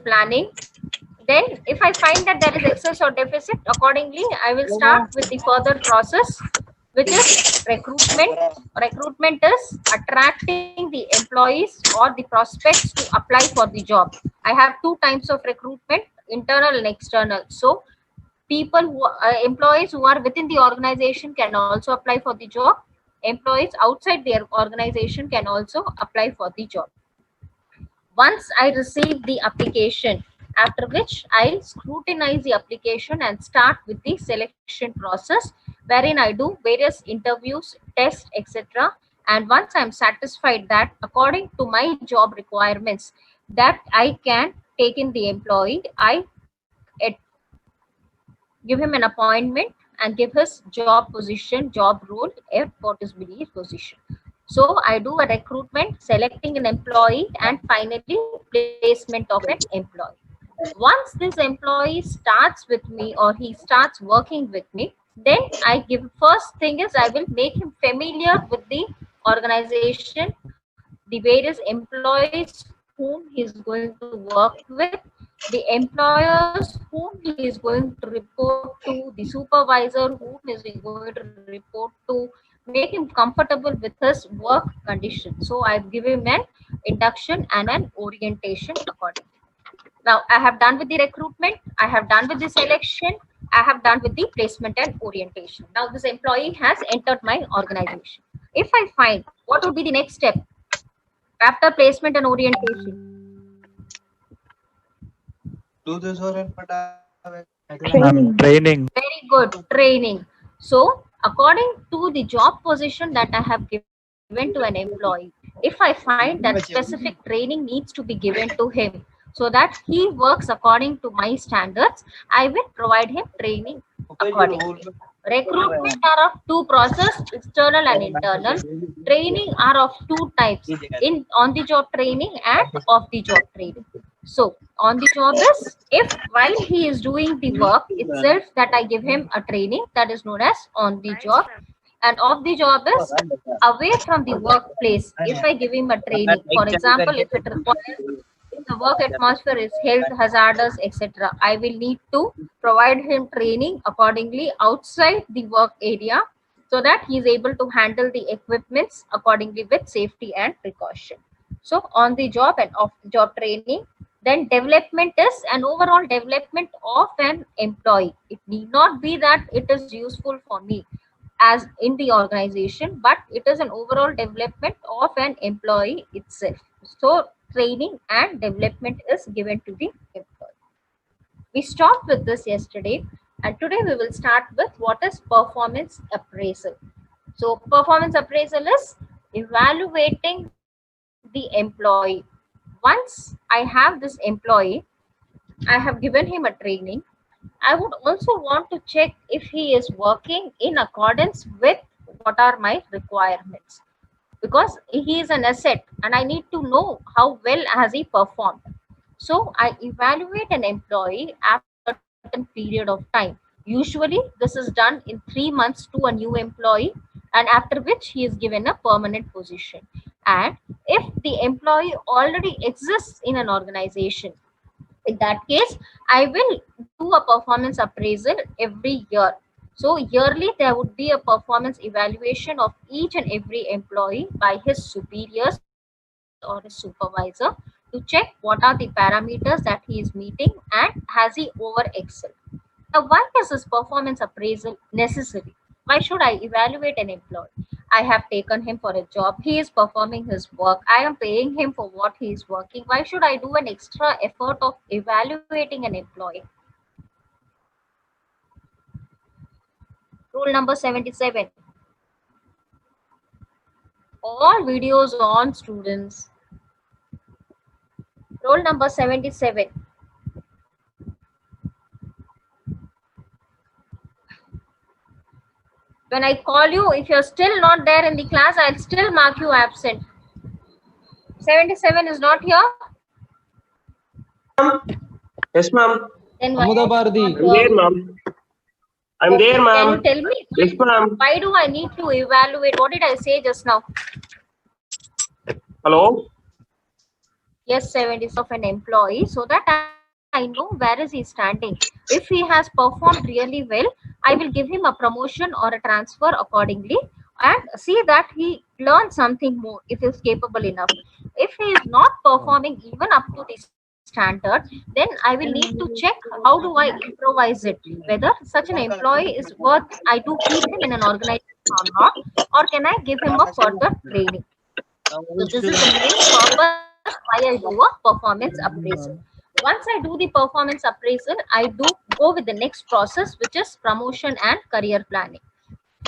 planning. Then if I find that there is excess or deficit, accordingly, I will start with the further process, which is recruitment. Recruitment is attracting the employees or the prospects to apply for the job. I have two types of recruitment, internal and external. So people who employees who are within the organization can also apply for the job. Employees outside their organization can also apply for the job. Once I receive the application, after which I scrutinize the application and start with the selection process, wherein I do various interviews, tests, etc. And once I'm satisfied that according to my job requirements that I can take in the employee, I give him an appointment and give his job position, job role at what is BD's position. So I do a recruitment, selecting an employee, and finally placement of an employee. Once this employee starts with me or he starts working with me, then I give, first thing is I will make him familiar with the organization, the various employees whom he is going to work with, the employers whom he is going to report to, the supervisor whom is he going to report to, make him comfortable with his work condition. So I give him an induction and an orientation accordingly. Now I have done with the recruitment, I have done with the selection, I have done with the placement and orientation. Now this employee has entered my organization. If I find, what would be the next step after placement and orientation? Do this or Training. Very good, training. So according to the job position that I have given to an employee, if I find that specific training needs to be given to him so that he works according to my standards, I will provide him training accordingly. Recruitment are of two processes, external and internal. Training are of two types, in on the job training and off the job training. So on the job is if while he is doing the work itself that I give him a training, that is known as on the job. And off the job is away from the workplace. If I give him a training, for example, if it requires, if the work atmosphere is health hazardous, etc., I will need to provide him training accordingly outside the work area so that he is able to handle the equipments accordingly with safety and precaution. So on the job and off the job training. Then development is an overall development of an employee. It need not be that it is useful for me as in the organization, but it is an overall development of an employee itself. So training and development is given to the employee. We stopped with this yesterday, and today we will start with what is performance appraisal. So performance appraisal is evaluating the employee. Once I have this employee, I have given him a training. I would also want to check if he is working in accordance with what are my requirements, because he is an asset and I need to know how well has he performed. So I evaluate an employee after a certain period of time. Usually this is done in 3 months to a new employee, and after which he is given a permanent position. And if the employee already exists in an organization, in that case, I will do a performance appraisal every year. So yearly there would be a performance evaluation of each and every employee by his superiors or his supervisor to check what are the parameters that he is meeting and has he over excelled. Now, why is this performance appraisal necessary? Why should I evaluate an employee? I have taken him for a job. He is performing his work. I am paying him for what he is working. Why should I do an extra effort of evaluating an employee? Rule number 77. All videos on, students. Rule number 77. When I call you, if you're still not there in the class, I'll still mark you absent. 77 is not here? Yes, ma'am. Then why? I'm there, ma'am. I'm there, Can ma'am. you tell me? Yes, ma'am. Why do I need to evaluate? What did I say just now? Hello? Yes, 70 of an employee, so that I know where is he standing. If he has performed really well, I will give him a promotion or a transfer accordingly and see that he learns something more if he is capable enough. If he is not performing even up to the standard, then I will need to check how do I improvise it, whether such an employee is worth I do keep him in an organization or not, or can I give him a further training. So this is the main purpose why I do a performance appraisal. Once I do the performance appraisal, I do go with the next process, which is promotion and career planning.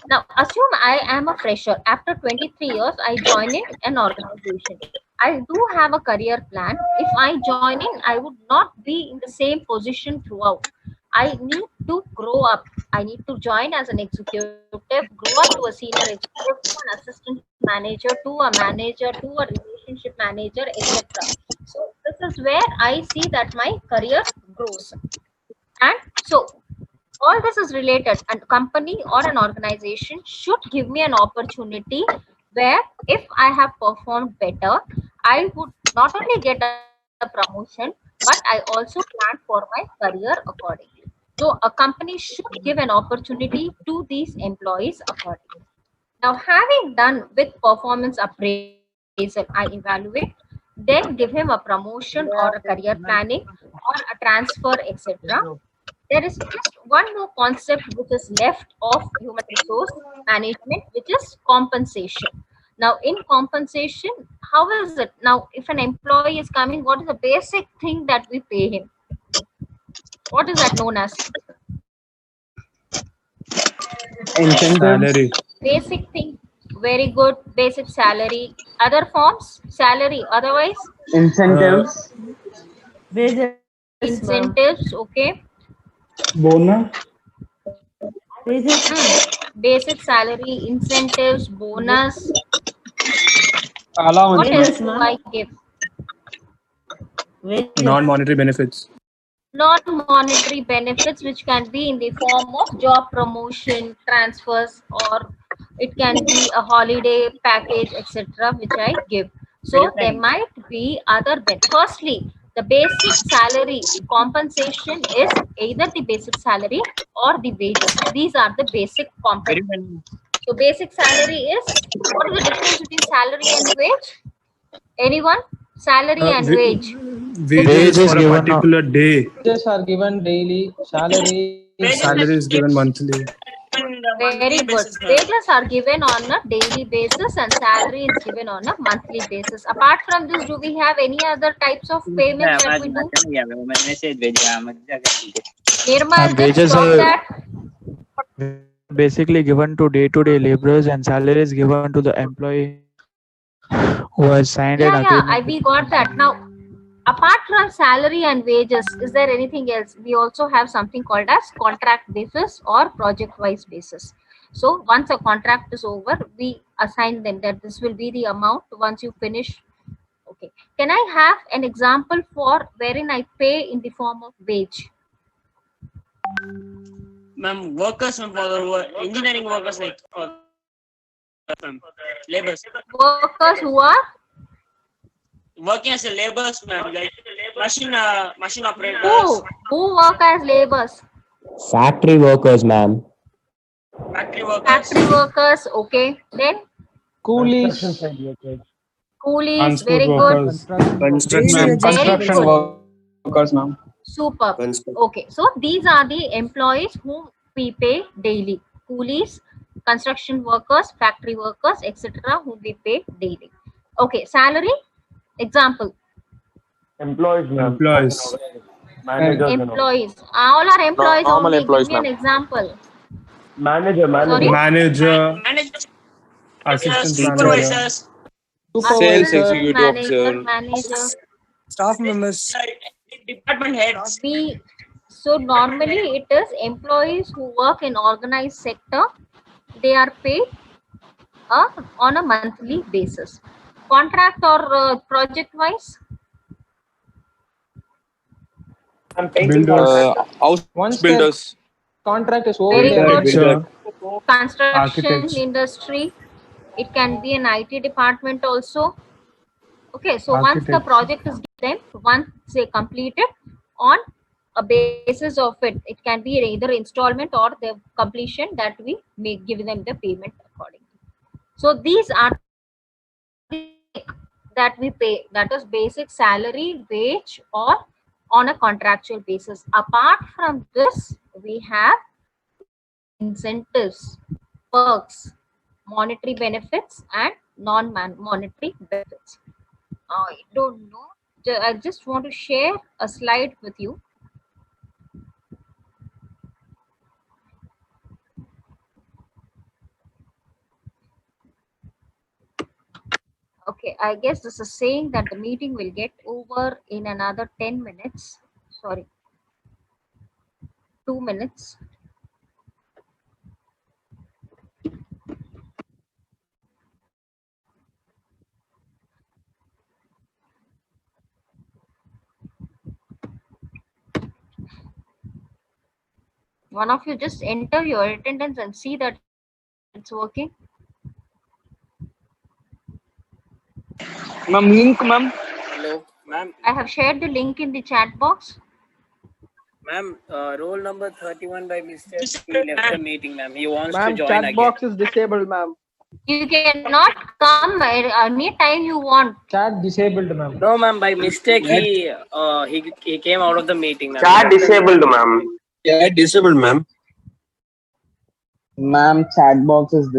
Now, assume I am a fresher. After 23 years, I join in an organization. I do have a career plan. If I join in, I would not be in the same position throughout. I need to grow up. I need to join as an executive, grow up to a senior executive, to an assistant manager, to a manager, to a relationship manager, etc. So this is where I see that my career grows. And so all this is related, and a company or an organization should give me an opportunity where if I have performed better, I would not only get a promotion, but I also plan for my career accordingly. So a company should give an opportunity to these employees accordingly. Now, having done with performance appraisal, I evaluate, then give him a promotion or a career planning or a transfer, etc. There is just one more concept which is left of human resource management, which is compensation. Now, in compensation, how is it? Now, if an employee is coming, what is the basic thing that we pay him? What is that known as? Incentives. Salary. Basic thing. Very good. Basic salary. Other forms? Salary. Otherwise, Incentives. Wages, ma'am. incentives. Okay. Bonus. Wages, Basic salary, incentives, bonus. What Allowance. else do ma'am. I give? Wages. Non-monetary benefits. Non-monetary benefits, which can be in the form of job promotion, transfers, or it can be a holiday package, etc., which I give. So there might be other benefits. Firstly, the basic salary compensation is either the basic salary or the wages. These are the basic compensation. So basic salary is, what is the difference between salary and wage? Anyone? Salary and wage. Wages for a particular day. Wages are given daily. Salary. Salary is given monthly. Very good. Wages are given on a daily basis and salary is given on a monthly basis. Apart from this, do we have any other types of payments that we do? Nirmal, Wages just are- stop that. basically given to day-to-day laborers, and salary is given to the employee who has signed an agreement. We got that. Now, apart from salary and wages, is there anything else? We also have something called as contract basis or project wise basis. So once a contract is over, we assign them that this will be the amount once you finish. Okay. Can I have an example for wherein I pay in the form of wage? Ma'am, workers for the engineering workers like laborers Workers who are working as a laborers, ma'am, like machine operators, who work as laborers? Factory workers, ma'am. factory workers. Factory workers. Okay. Then Coolies. coolies. Transport Very good. workers. Construction. Construction good. workers, ma'am. Superb. Okay, so these are the employees whom we pay daily. Coolies, construction workers, factory workers, etc. whom we pay daily. Okay, salary. Example. Employees, ma'am. Employees. Managers and all. Employees. All are employees Normal only. employees, Give me an ma'am. example. Manager. Sorry? Manager. Managers, Assistant manager. supervisors, Supervisor. Assistant manager. Staff members. department heads. So normally it is employees who work in organized sector. They are paid on a monthly basis. Contract or project wise? I'm painting Builders. contract. Once the contract is over, Very they are good. Architecture. Construction Architects. industry. It can be an IT department also. Okay, so once the Architects. project is done, once they complete it, on a basis of it. It can be either installment or the completion that we may give them the payment accordingly. So these are that we pay, that is basic salary, wage, or on a contractual basis. Apart from this, we have incentives, perks, monetary benefits, and non-monetary benefits. I don't know. I just want to share a slide with you. Okay, I guess this is saying that the meeting will get over in another 10 minutes. Sorry, 2 minutes. One of you just enter your attendance and see that it's working. Ma'am, link, ma'am. Hello, ma'am. I have shared the link in the chat box. Ma'am, roll number 31 by mistake. He left the meeting, ma'am. He wants to Ma'am, join chat again. box is disabled, ma'am. You cannot come any time you want. Chat disabled, ma'am. No, ma'am. By mistake, he came out of the meeting, ma'am. Chat disabled, ma'am. Yeah, disabled, ma'am. Ma'am, chat box is